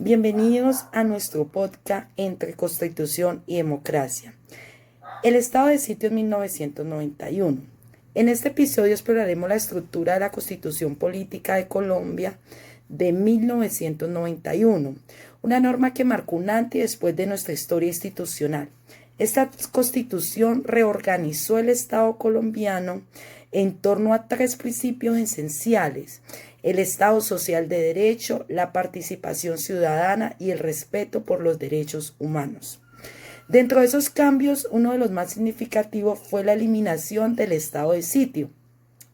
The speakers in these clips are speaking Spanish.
Bienvenidos a nuestro podcast Entre Constitución y Democracia. El estado de sitio en 1991. En este episodio exploraremos la estructura de la Constitución Política de Colombia de 1991, una norma que marcó un antes y después de nuestra historia institucional. Esta Constitución reorganizó el Estado colombiano en torno a tres principios esenciales: el Estado social de derecho, la participación ciudadana y el respeto por los derechos humanos. Dentro de esos cambios, uno de los más significativos fue la eliminación del estado de sitio,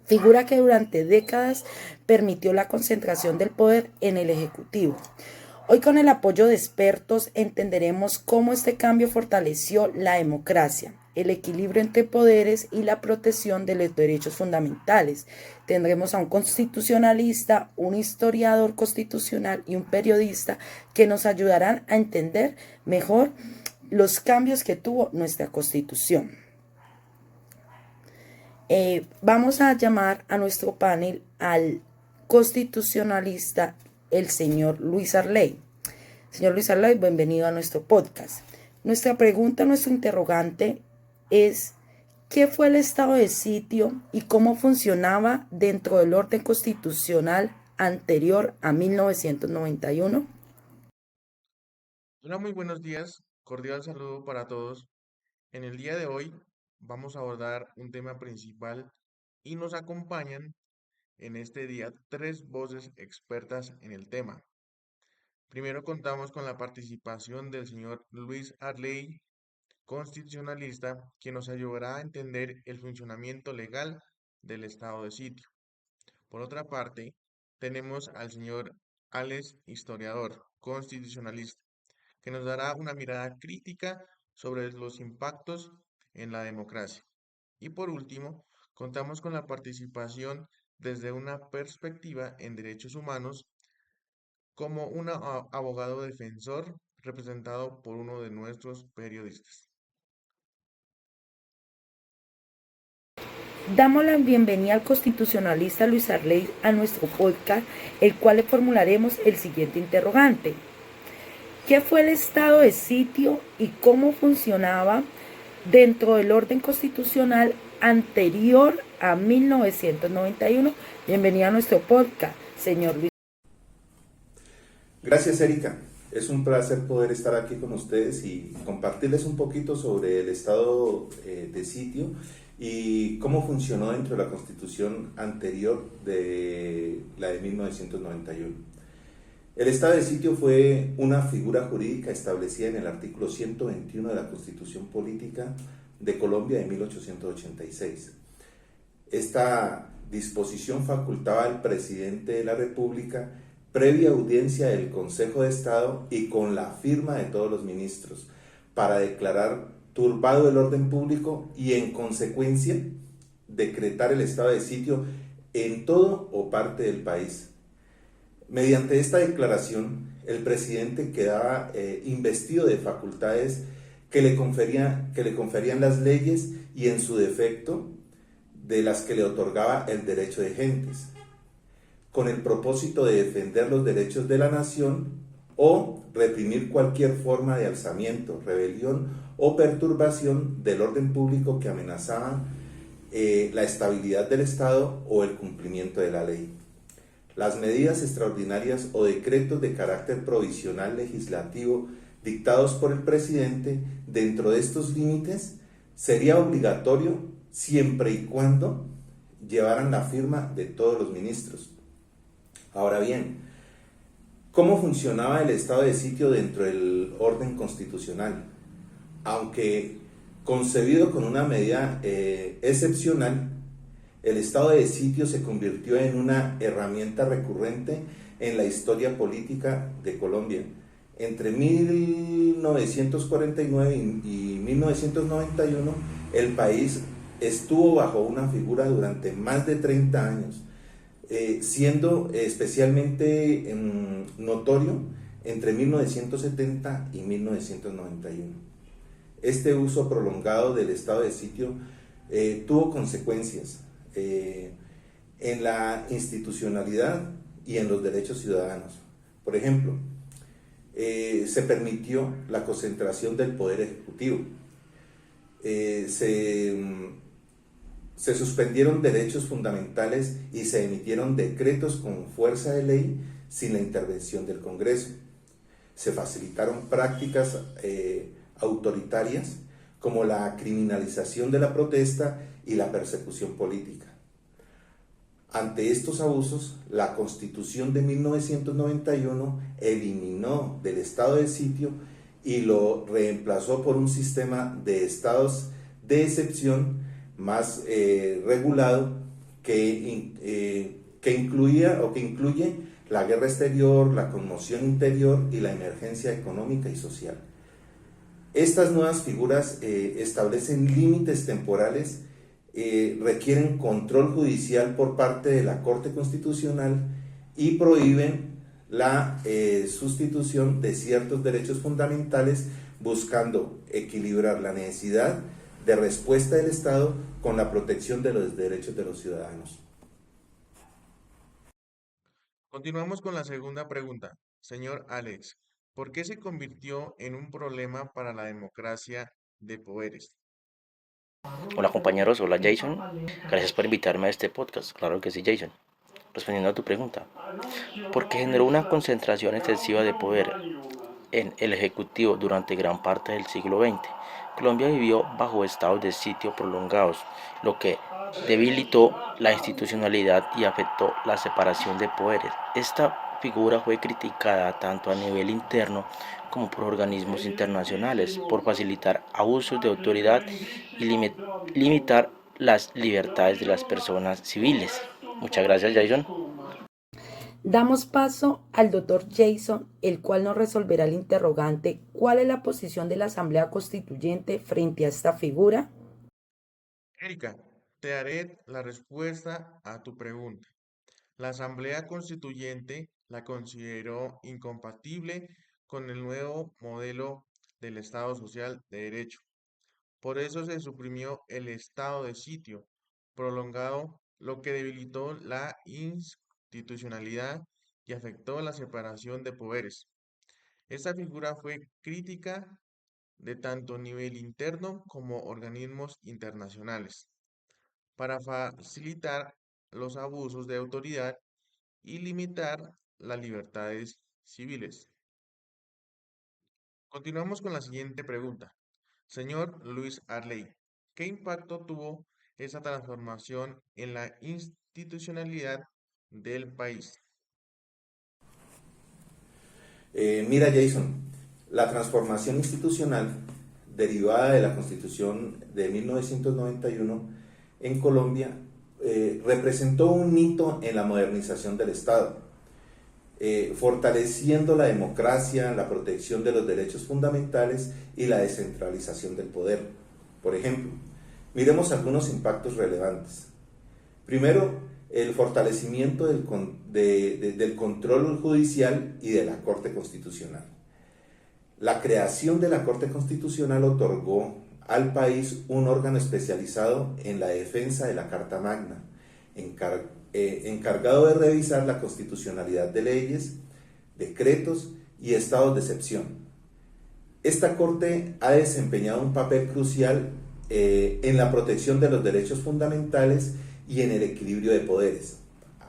figura que durante décadas permitió la concentración del poder en el Ejecutivo. Hoy, con el apoyo de expertos, entenderemos cómo este cambio fortaleció la democracia, el equilibrio entre poderes y la protección de los derechos fundamentales. Tendremos a un constitucionalista, un historiador constitucional y un periodista que nos ayudarán a entender mejor los cambios que tuvo nuestra Constitución. Vamos a llamar a nuestro panel al constitucionalista, el señor Luis Arley. Señor Luis Arley, bienvenido a nuestro podcast. Nuestra pregunta, nuestro interrogante es: ¿qué fue el estado de sitio y cómo funcionaba dentro del orden constitucional anterior a 1991? Hola, muy buenos días. Cordial saludo para todos. En el día de hoy vamos a abordar un tema principal y nos acompañan en este día tres voces expertas en el tema. Primero contamos con la participación del señor Luis Arley, constitucionalista, quien nos ayudará a entender el funcionamiento legal del estado de sitio. Por otra parte, tenemos al señor Alex, historiador, constitucionalista, que nos dará una mirada crítica sobre los impactos en la democracia. Y por último, contamos con la participación desde una perspectiva en derechos humanos como un abogado defensor representado por uno de nuestros periodistas. Damos la bienvenida al constitucionalista Luis Arley a nuestro podcast, el cual le formularemos el siguiente interrogante: ¿qué fue el estado de sitio y cómo funcionaba dentro del orden constitucional anterior a 1991? Bienvenido a nuestro podcast, señor Luis. Gracias, Erika. Es un placer poder estar aquí con ustedes y compartirles un poquito sobre el estado de sitio y cómo funcionó dentro de la Constitución anterior de la de 1991. El estado de sitio fue una figura jurídica establecida en el artículo 121 de la Constitución Política de Colombia de 1886. Esta disposición facultaba al presidente de la República, previa audiencia del Consejo de Estado y con la firma de todos los ministros, para declarar turbado el orden público y, en consecuencia, decretar el estado de sitio en todo o parte del país. Mediante esta declaración, el presidente quedaba investido de facultades que le conferían las leyes y, en su defecto, de las que le otorgaba el derecho de gentes, con el propósito de defender los derechos de la nación o reprimir cualquier forma de alzamiento, rebelión o perturbación del orden público que amenazaba la estabilidad del Estado o el cumplimiento de la ley. Las medidas extraordinarias o decretos de carácter provisional legislativo dictados por el presidente dentro de estos límites sería obligatorio siempre y cuando llevaran la firma de todos los ministros. Ahora bien, ¿cómo funcionaba el estado de sitio dentro del orden constitucional? Aunque concebido con una medida excepcional, el estado de sitio se convirtió en una herramienta recurrente en la historia política de Colombia. Entre 1949 y 1991, el país estuvo bajo una figura durante más de 30 años, siendo especialmente notorio entre 1970 y 1991. Este uso prolongado del estado de sitio tuvo consecuencias en la institucionalidad y en los derechos ciudadanos. Por ejemplo, se permitió la concentración del poder ejecutivo. Se suspendieron derechos fundamentales y se emitieron decretos con fuerza de ley sin la intervención del Congreso. Se facilitaron prácticas autoritarias como la criminalización de la protesta y la persecución política. Ante estos abusos, la Constitución de 1991 eliminó del estado de sitio y lo reemplazó por un sistema de estados de excepción más regulado que incluye la guerra exterior, la conmoción interior y la emergencia económica y social. Estas nuevas figuras establecen límites temporales, requieren control judicial por parte de la Corte Constitucional y prohíben la sustitución de ciertos derechos fundamentales, buscando equilibrar la necesidad de respuesta del Estado con la protección de los derechos de los ciudadanos. Continuamos con la segunda pregunta. Señor Alex, ¿por qué se convirtió en un problema para la democracia de poderes? Hola compañeros, hola Jason, gracias por invitarme a este podcast. Claro que sí, Jason. Respondiendo a tu pregunta, porque generó una concentración excesiva de poder en el Ejecutivo durante gran parte del siglo XX. Colombia vivió bajo estados de sitio prolongados, lo que debilitó la institucionalidad y afectó la separación de poderes. Esta figura fue criticada tanto a nivel interno como por organismos internacionales por facilitar abusos de autoridad y limitar las libertades de las personas civiles. Muchas gracias, Jason. Damos paso al doctor Jason, el cual nos resolverá el interrogante: ¿cuál es la posición de la Asamblea Constituyente frente a esta figura? Erika, te daré la respuesta a tu pregunta. La Asamblea Constituyente la consideró incompatible con el nuevo modelo del Estado Social de Derecho. Por eso se suprimió el estado de sitio prolongado, lo que debilitó la institucionalidad y afectó la separación de poderes. Esta figura fue crítica de tanto nivel interno como organismos internacionales para facilitar los abusos de autoridad y limitar las libertades civiles. Continuamos con la siguiente pregunta. Señor Luis Arley, ¿qué impacto tuvo esa transformación en la institucionalidad del país? Mira, Jason, la transformación institucional derivada de la Constitución de 1991 en Colombia representó un hito en la modernización del Estado, fortaleciendo la democracia, la protección de los derechos fundamentales y la descentralización del poder. Por ejemplo, miremos algunos impactos relevantes. Primero, el fortalecimiento del control judicial y de la Corte Constitucional. La creación de la Corte Constitucional otorgó al país un órgano especializado en la defensa de la Carta Magna, encargado de revisar la constitucionalidad de leyes, decretos y estados de excepción. Esta Corte ha desempeñado un papel crucial en la protección de los derechos fundamentales y en el equilibrio de poderes,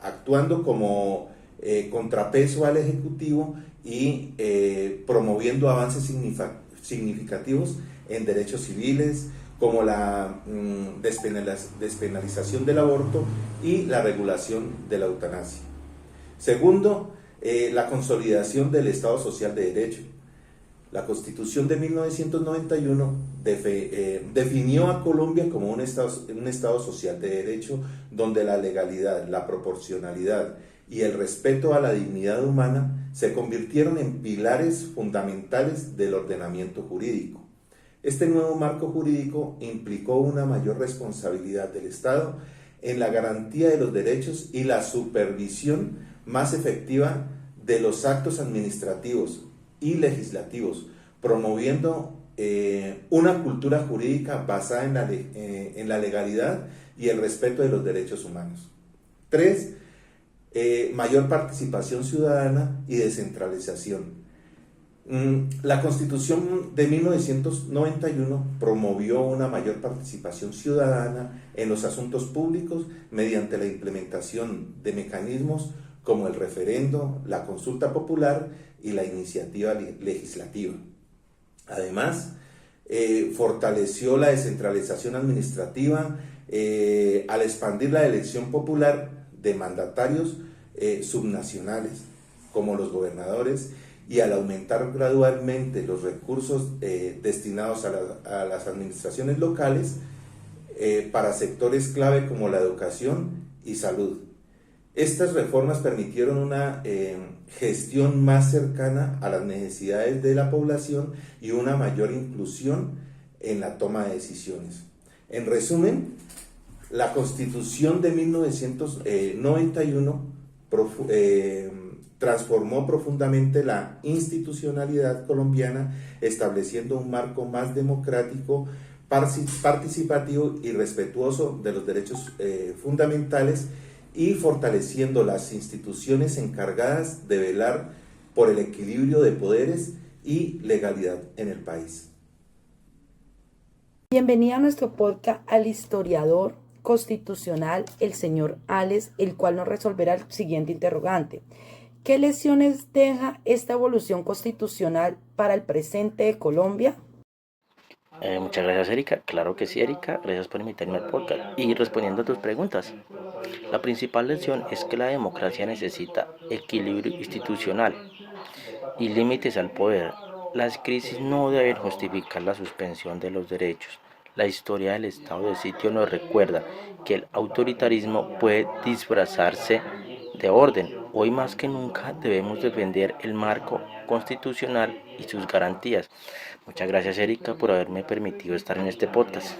actuando como contrapeso al Ejecutivo y promoviendo avances significativos en derechos civiles, como la despenalización del aborto y la regulación de la eutanasia. Segundo, la consolidación del Estado Social de Derecho. La Constitución de 1991 definió a Colombia como un estado social de derecho donde la legalidad, la proporcionalidad y el respeto a la dignidad humana se convirtieron en pilares fundamentales del ordenamiento jurídico. Este nuevo marco jurídico implicó una mayor responsabilidad del Estado en la garantía de los derechos y la supervisión más efectiva de los actos administrativos y legislativos, promoviendo una cultura jurídica basada en la legalidad y el respeto de los derechos humanos. 3. Mayor participación ciudadana y descentralización. La Constitución de 1991 promovió una mayor participación ciudadana en los asuntos públicos mediante la implementación de mecanismos como el referendo, la consulta popular y la iniciativa legislativa. Además, fortaleció la descentralización administrativa al expandir la elección popular de mandatarios subnacionales, como los gobernadores, y al aumentar gradualmente los recursos destinados a las administraciones locales para sectores clave como la educación y salud. Estas reformas permitieron una gestión más cercana a las necesidades de la población y una mayor inclusión en la toma de decisiones. En resumen, la Constitución de 1991 transformó profundamente la institucionalidad colombiana, estableciendo un marco más democrático, participativo y respetuoso de los derechos fundamentales, y fortaleciendo las instituciones encargadas de velar por el equilibrio de poderes y legalidad en el país. Bienvenida a nuestro podcast al historiador constitucional, el señor Alex, el cual nos resolverá el siguiente interrogante. ¿Qué lecciones deja esta evolución constitucional para el presente de Colombia? Muchas gracias, Erika. Claro que sí, Erika. Gracias por invitarme al podcast y respondiendo a tus preguntas. La principal lección es que la democracia necesita equilibrio institucional y límites al poder. Las crisis no deben justificar la suspensión de los derechos. La historia del estado de sitio nos recuerda que el autoritarismo puede disfrazarse de orden. Hoy más que nunca debemos defender el marco constitucional y sus garantías. Muchas gracias, Erika, por haberme permitido estar en este podcast.